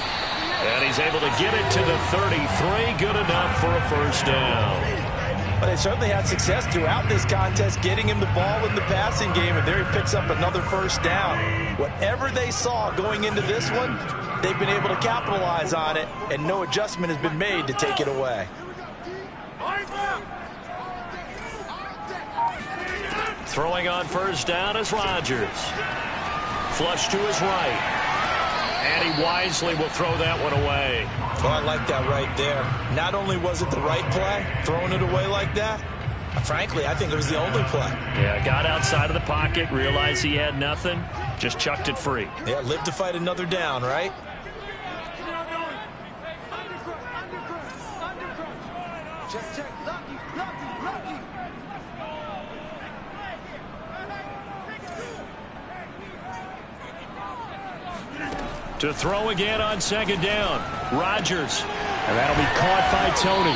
And he's able to get it to the 33. Good enough for a 1st down. But they certainly had success throughout this contest, getting him the ball in the passing game, and there he picks up another 1st down. Whatever they saw going into this one, they've been able to capitalize on it, and no adjustment has been made to take it away. Throwing on 1st down is Rodgers. Flush to his right. And he wisely will throw that one away. Oh, I like that right there. Not only was it the right play, throwing it away like that, frankly, I think it was the only play. Yeah, got outside of the pocket, realized he had nothing, just chucked it free. Yeah, live to fight another down, right? To throw again on 2nd down. Rodgers. And that'll be caught by Tony.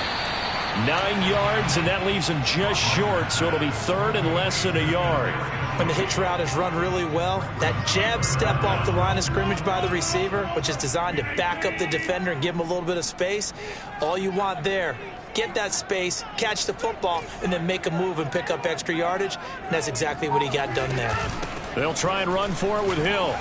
9 yards, and that leaves him just short, so it'll be 3rd and less than a yard. When the hitch route is run really well, that jab step off the line of scrimmage by the receiver, which is designed to back up the defender and give him a little bit of space, all you want there, get that space, catch the football, and then make a move and pick up extra yardage, and that's exactly what he got done there. They'll try and run for it with Hill.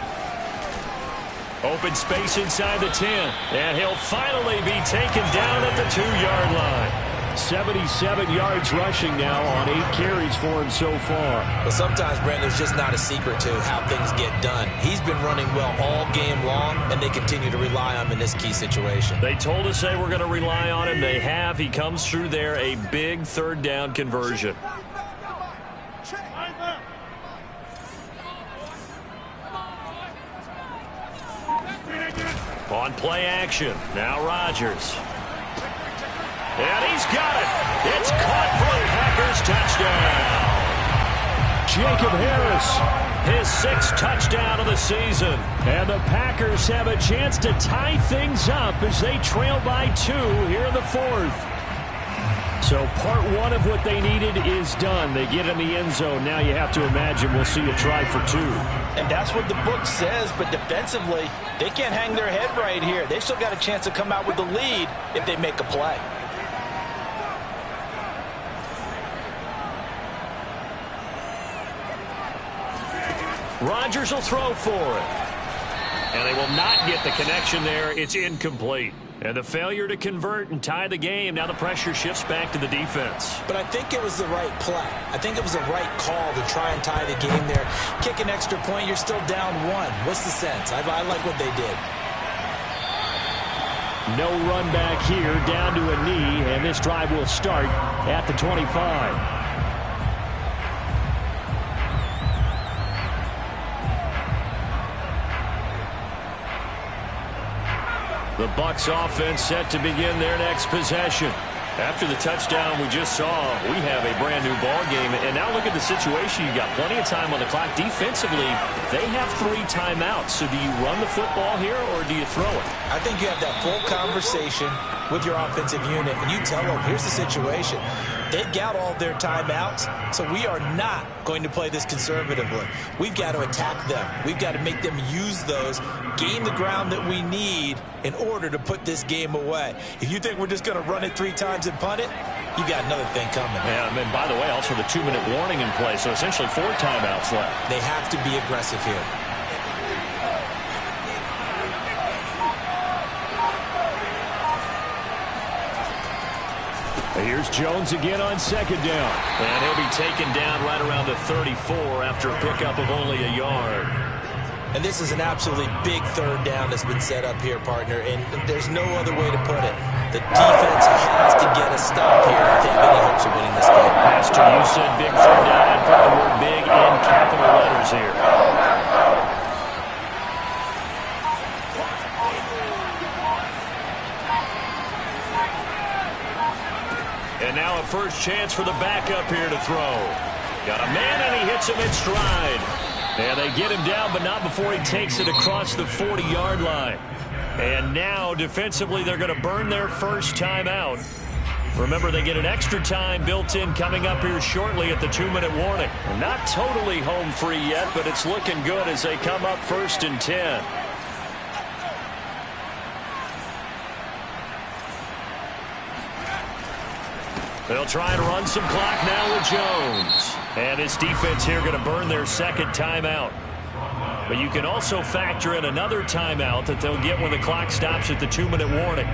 Open space inside the 10. And he'll finally be taken down at the 2-yard line. 77 yards rushing now on 8 carries for him so far. But sometimes, Brandon, there's just not a secret to how things get done. He's been running well all game long, and they continue to rely on him in this key situation. They told us they were going to rely on him. They have. He comes through there, a big 3rd down conversion. On play action, now Rodgers. And he's got it. It's caught for a Packers touchdown. Jacob Harris, his 6th touchdown of the season. And the Packers have a chance to tie things up as they trail by 2 here in the 4th. So part 1 of what they needed is done. They get in the end zone. Now you have to imagine we'll see a try for 2. And that's what the book says, but defensively, they can't hang their head right here. They've still got a chance to come out with the lead if they make a play. Rodgers will throw for it. And they will not get the connection there. It's incomplete. And the failure to convert and tie the game. Now the pressure shifts back to the defense. But I think it was the right play. I think it was the right call to try and tie the game there. Kick an extra point, you're still down 1. What's the sense? I like what they did. No run back here, down to a knee, and this drive will start at the 25. The Bucs offense set to begin their next possession. After the touchdown we just saw, we have a brand new ball game. And now look at the situation. You got plenty of time on the clock. Defensively, they have 3 timeouts. So do you run the football here or do you throw it? I think you have that full conversation with your offensive unit, and you tell them, here's the situation. They've got all their timeouts, so we are not going to play this conservatively. We've got to attack them. We've got to make them use those, gain the ground that we need in order to put this game away. If you think we're just going to run it 3 times and punt it, you got another thing coming. Yeah, and by the way, also the 2-minute warning in play, so essentially 4 timeouts left. They have to be aggressive here. Here's Jones again on 2nd down. And he'll be taken down right around the 34 after a pickup of only a yard. And this is an absolutely big 3rd down that's been set up here, partner, and there's no other way to put it. The defense has to get a stop here if they have any hopes of winning this game. Pastor, you said big 3rd down. I'd put the word big in capital letters here. And now a first chance for the backup here to throw. Got a man, and he hits him in stride. And they get him down, but not before he takes it across the 40-yard line. And now, defensively, they're going to burn their first timeout. Remember, they get an extra time built in coming up here shortly at the 2-minute warning. Not totally home free yet, but it's looking good as they come up 1st and 10. They'll try and run some clock now with Jones. And his defense here going to burn their 2nd timeout. But you can also factor in another timeout that they'll get when the clock stops at the 2-minute warning.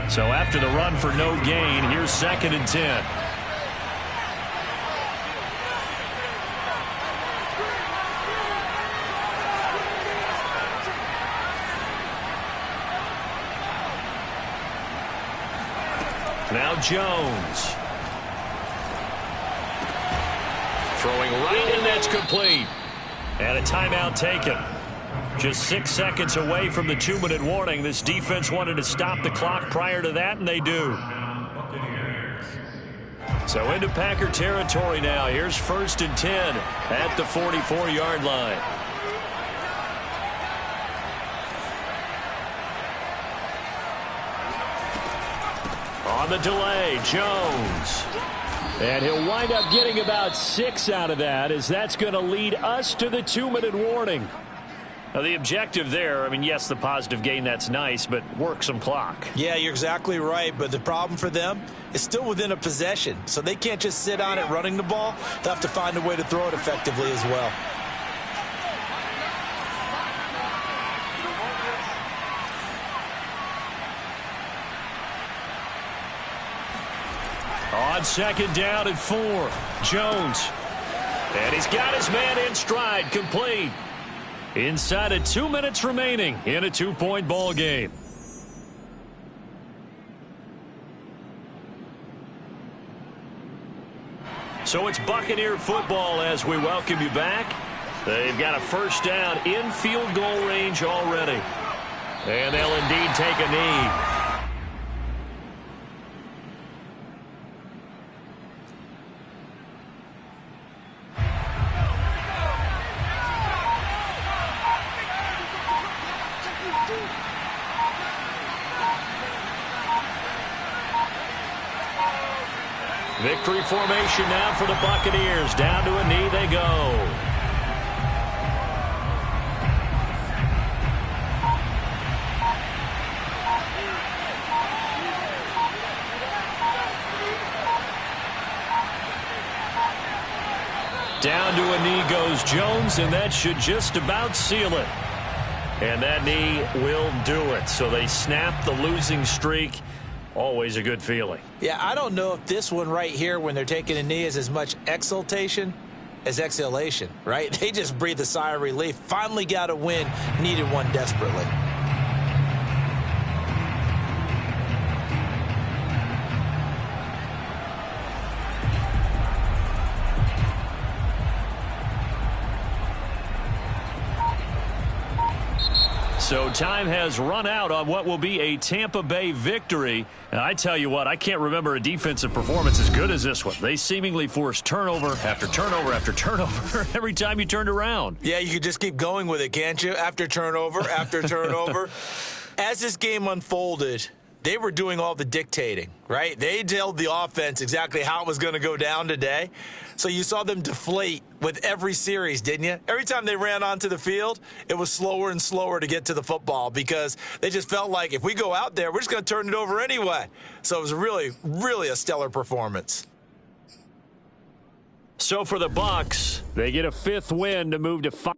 So after the run for no gain, here's 2nd and 10. Now Jones. Throwing right, and that's complete. And a timeout taken. Just 6 seconds away from the 2-minute warning. This defense wanted to stop the clock prior to that, and they do. So into Packer territory now. Here's 1st and 10 at the 44-yard line. On the delay, Jones. And he'll wind up getting about 6 out of that, as that's going to lead us to the 2-minute warning. Now, the objective there, I mean, yes, the positive gain, that's nice, but work some clock. Yeah, you're exactly right, but the problem for them is still within a possession, so they can't just sit on it running the ball. They'll have to find a way to throw it effectively as well. On 2nd down and 4, Jones. And he's got his man in stride, complete. Inside of 2 minutes remaining in a 2-point ball game. So it's Buccaneer football as we welcome you back. They've got a first down in field goal range already. And they'll indeed take a knee. Victory formation now for the Buccaneers. Down to a knee they go. Down to a knee goes Jones, and that should just about seal it. And that knee will do it. So they snap the losing streak. Always a good feeling. Yeah, I don't know if this one right here, when they're taking a knee, is as much exultation as exhalation, right? They just breathe a sigh of relief. Finally got a win, needed one desperately. So time has run out on what will be a Tampa Bay victory. And I tell you what, I can't remember a defensive performance as good as this one. They seemingly forced turnover after turnover after turnover every time you turned around. Yeah, you could just keep going with it, can't you? After turnover, after turnover. As this game unfolded, they were doing all the dictating, right? They told the offense exactly how it was going to go down today. So you saw them deflate with every series, didn't you? Every time they ran onto the field, it was slower and slower to get to the football because they just felt like if we go out there, we're just going to turn it over anyway. So it was really, really a stellar performance. So for the Bucs, they get a 5th win to move to 5.